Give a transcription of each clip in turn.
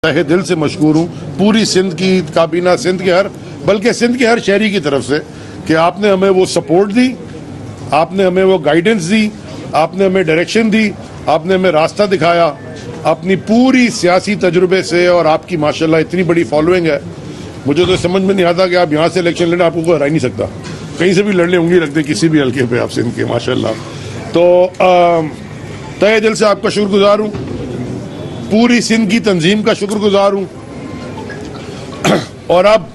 तहे दिल से मशकूर हूँ पूरी सिंध की काबीना, सिंध के बल्कि सिंध के हर शहरी की तरफ से कि आपने हमें वो सपोर्ट दी, आपने हमें वो गाइडेंस दी, आपने हमें डायरेक्शन दी, आपने हमें रास्ता दिखाया अपनी पूरी सियासी तजुर्बे से। और आपकी माशाल्लाह इतनी बड़ी फॉलोइंग है, मुझे तो समझ में नहीं आता कि आप यहाँ से इलेक्शन लड़े, आपको कोई हरा ही नहीं सकता। कहीं से भी लड़ने उंगली रखते किसी भी हल्के पे आप सिंध के, माशाल्लाह। तो तहे दिल से आपका शुक्रगुजार हूँ, पूरी सिंध की तंजीम का शुक्रगुजार हूँ। और अब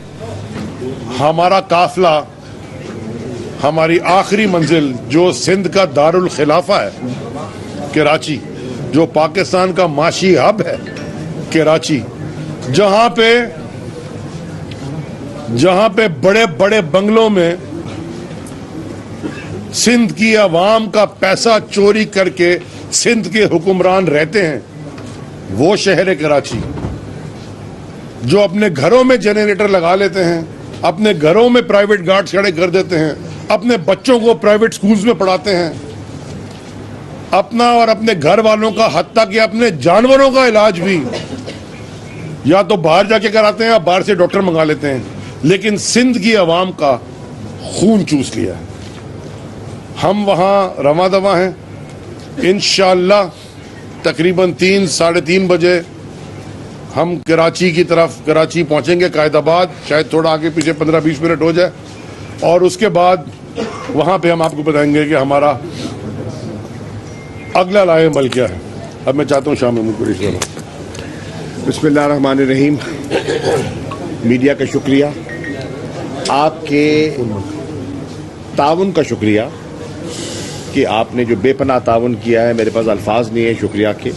हमारा काफिला हमारी आखिरी मंजिल जो सिंध का दारुल खिलाफा है कराची, जो पाकिस्तान का माशी हब है कराची, जहां पे बड़े बड़े बंगलों में सिंध की आवाम का पैसा चोरी करके सिंध के हुक्मरान रहते हैं, वो शहर है कराची। जो अपने घरों में जनरेटर लगा लेते हैं, अपने घरों में प्राइवेट गार्ड्स खड़े कर देते हैं, अपने बच्चों को प्राइवेट स्कूल्स में पढ़ाते हैं, अपना और अपने घर वालों का, हत्ता कि अपने जानवरों का इलाज भी या तो बाहर जाके कराते हैं या बाहर से डॉक्टर मंगा लेते हैं, लेकिन सिंध की आवाम का खून चूस लिया है। हम वहां रवा दवा हैं, इंशाअल्लाह तकरीबन 3-3:30 बजे हम कराची की तरफ, कराची पहुंचेंगे, कायदाबाद, शायद थोड़ा आगे पीछे 15-20 मिनट हो जाए, और उसके बाद वहां पे हम आपको बताएंगे कि हमारा अगला लाए अमल क्या है। अब मैं चाहता हूँ शाह महमूद कुरैशी साहब। बिस्मिल्लाहिर्रहमानिर्रहीम। मीडिया का शुक्रिया, आपके ताउन का शुक्रिया कि आपने जो बेपनाह ताउन किया है, मेरे पास अल्फाज नहीं है शुक्रिया के।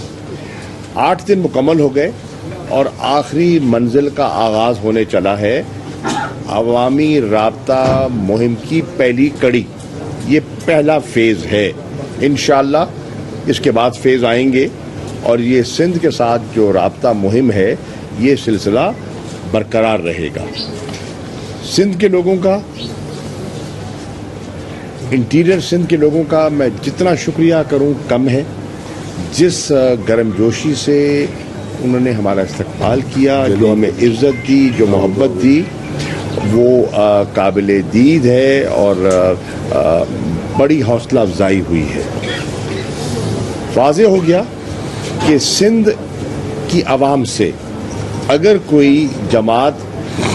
8 दिन मुकम्मल हो गए और आखिरी मंजिल का आगाज होने चला है। अवामी राब्ता मुहिम की पहली कड़ी, ये पहला फेज है। इंशाअल्लाह इसके बाद फेज आएंगे और ये सिंध के साथ जो राब्ता मुहिम है, ये सिलसिला बरकरार रहेगा। सिंध के लोगों का, इंटीरियर सिंध के लोगों का मैं जितना शुक्रिया करूं कम है। जिस गर्मजोशी से उन्होंने हमारा इस्तकबाल किया, जो हमें इज्जत दी, जो मोहब्बत दी, वो काबिल दीद है और बड़ी हौसला अफजाई हुई है। वाज़े हो गया कि सिंध की आवाम से अगर कोई जमात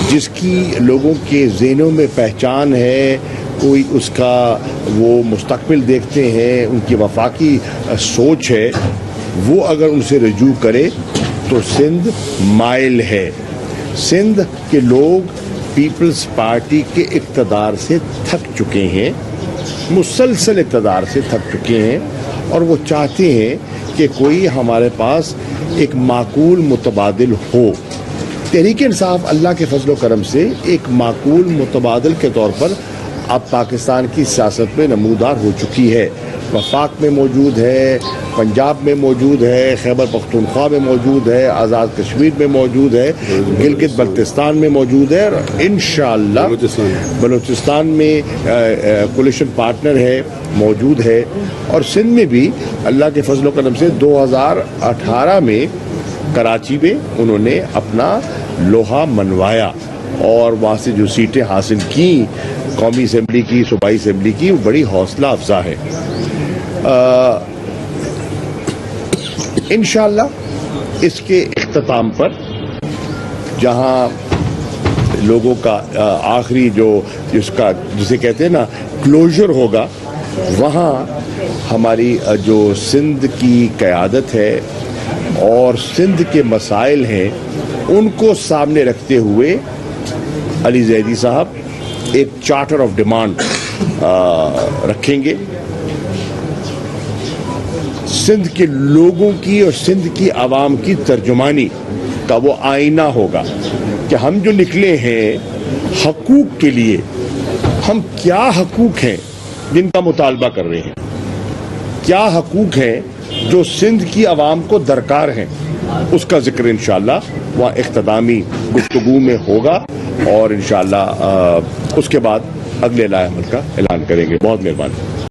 जिसकी लोगों के ज़हनों में पहचान है, कोई उसका वो मुस्तकबिल देखते हैं, उनकी वफाकी सोच है, वो अगर उनसे रजू करे तो सिंध माइल है। सिंध के लोग पीपल्स पार्टी के इक़्तिदार से थक चुके हैं, मुसलसल इक़्तिदार से थक चुके हैं, और वो चाहते हैं कि कोई हमारे पास एक माकूल मुतबादिल हो। तहरीक इंसाफ अल्लाह के फजल करम से एक माकूल मुतबादिल के तौर पर अब पाकिस्तान की सियासत में नमूदार हो चुकी है। वफाक में मौजूद है, पंजाब में मौजूद है, खैबर पख्तूनख्वा में मौजूद है, आज़ाद कश्मीर में मौजूद है, गिलगित बल्तिस्तान में मौजूद है, और इंशाअल्लाह बलूचिस्तान में कोलिशन पार्टनर है, मौजूद है। और सिंध में भी अल्लाह के फजल करम से 2018 में कराची में उन्होंने अपना लोहा मनवाया और वहाँ से जो सीटें हासिल की, कौमी असेंबली की, सूबाई असेंबली की, वो बड़ी हौसला अफजा है। इंशाअल्लाह इसके इख्तिताम पर जहाँ लोगों का आखिरी जो जिसका जिसे कहते हैं ना क्लोजर होगा, वहाँ हमारी जो सिंध की क़यादत है और सिंध के मसाइल हैं, उनको सामने रखते हुए अली ज़ैदी साहब एक चार्टर ऑफ डिमांड रखेंगे। सिंध के लोगों की और सिंध की आवाम की तर्जुमानी का वो आईना होगा कि हम जो निकले हैं हकूक के लिए, हम क्या हकूक हैं जिनका मुतालबा कर रहे हैं, क्या हकूक हैं जो सिंध की आवाम को दरकार हैं, उसका जिक्र इंशाअल्लाह वहाँ इख्तितामी गुफ्तगू में होगा। और इंशाअल्लाह उसके बाद अगले लाए अमल का ऐलान करेंगे। बहुत मेहरबानी।